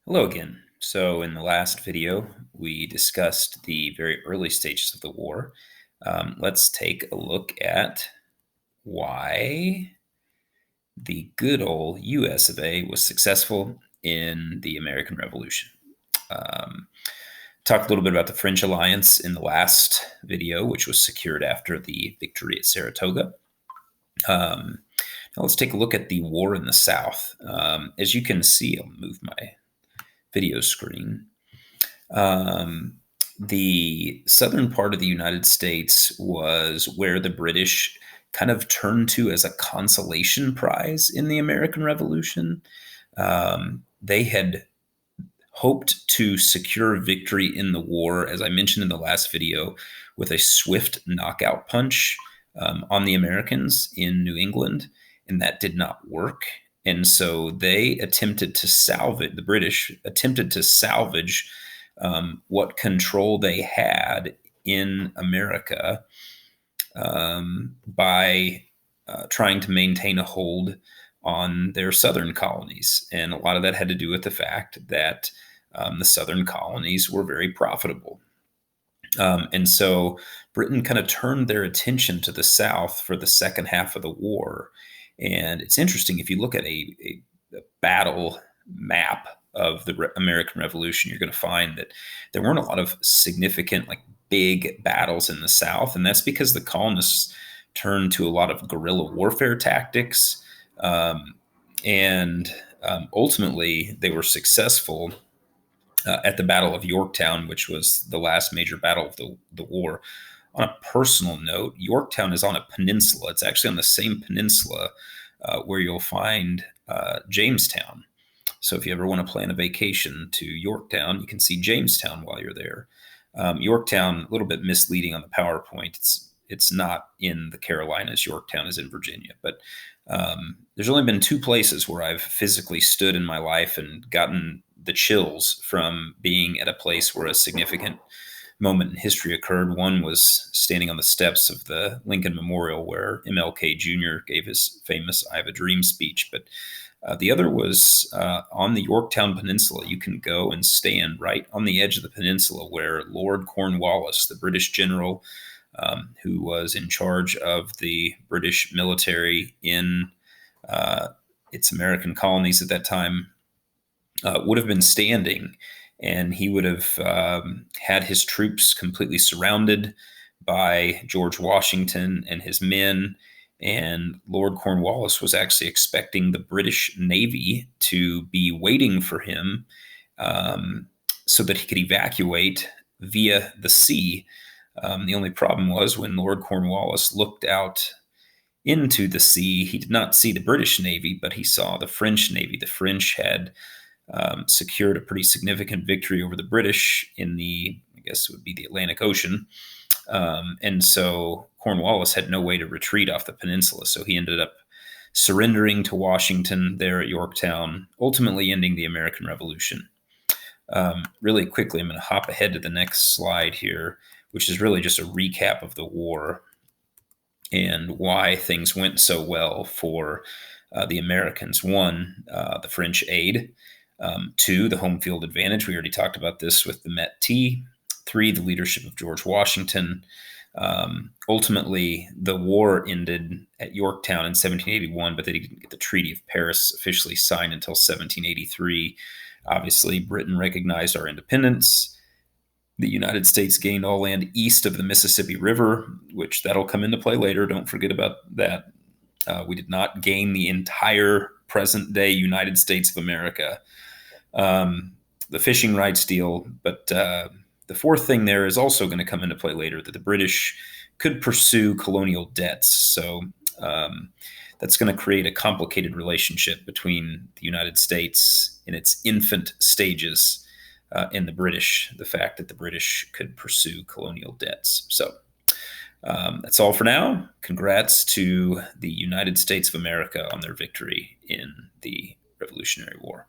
Hello again. So, in the last video, we discussed the very early stages of the war. Let's take a look at why the good old US of A was successful in the American Revolution. Um, Talked a little bit about the French alliance in the last video, which was secured after the victory at Saratoga. Now let's take a look at the war in the South. As you can see, I'll move my video screen. Um, the southern part of the United States was where the British kind of turned to as a consolation prize in the American Revolution. They had hoped to secure victory in the war, as I mentioned in the last video, with a swift knockout punch on the Americans in New England, and that did not work. And so they attempted to salvage, the British attempted to salvage what control they had in America by trying to maintain a hold on their southern colonies. And a lot of that had to do with the fact that the southern colonies were very profitable. And so Britain kind of turned their attention to the South for the second half of the war. And it's interesting, if you look at a battle map of the American Revolution, you're going to find that there weren't a lot of significant, like big battles in the South. And that's because the colonists turned to a lot of guerrilla warfare tactics. And ultimately, they were successful at the Battle of Yorktown, which was the last major battle of the war. On a personal note, Yorktown is on a peninsula. It's actually on the same peninsula where you'll find Jamestown. So if you ever want to plan a vacation to Yorktown, you can see Jamestown while you're there. Yorktown, a little bit misleading on the PowerPoint. It's not in the Carolinas. Yorktown is in Virginia. But there's only been two places where I've physically stood in my life and gotten the chills from being at a place where a significant moment in history occurred. One was standing on the steps of the Lincoln Memorial where MLK Jr. gave his famous I Have a Dream speech. But the other was on the Yorktown Peninsula. You can go and stand right on the edge of the peninsula where Lord Cornwallis, the British general who was in charge of the British military in its American colonies at that time, would have been standing, and he would have had his troops completely surrounded by George Washington and his men. And Lord Cornwallis was actually expecting the British Navy to be waiting for him so that he could evacuate via the sea. The only problem was when Lord Cornwallis looked out into the sea, he did not see the British Navy, but he saw the French Navy. The French had secured a pretty significant victory over the British in I guess it would be the Atlantic Ocean. And so Cornwallis had no way to retreat off the peninsula. So he ended up surrendering to Washington there at Yorktown, ultimately ending the American Revolution. Really quickly, I'm going to hop ahead to the next slide here, which is really just a recap of the war and why things went so well for the Americans. One, the French aid. Two, the home field advantage. We already talked about this with the Métis. Three, the leadership of George Washington. Ultimately, the war ended at Yorktown in 1781, but they didn't get the Treaty of Paris officially signed until 1783. Obviously, Britain recognized our independence. The United States gained all land east of the Mississippi River, which that'll come into play later. Don't forget about that. We did not gain the entire present-day United States of America. The fishing rights deal, but the fourth thing there is also going to come into play later, that the British could pursue colonial debts. So that's going to create a complicated relationship between the United States in its infant stages and the British, the fact that the British could pursue colonial debts. So that's all for now. Congrats to the United States of America on their victory in the Revolutionary War.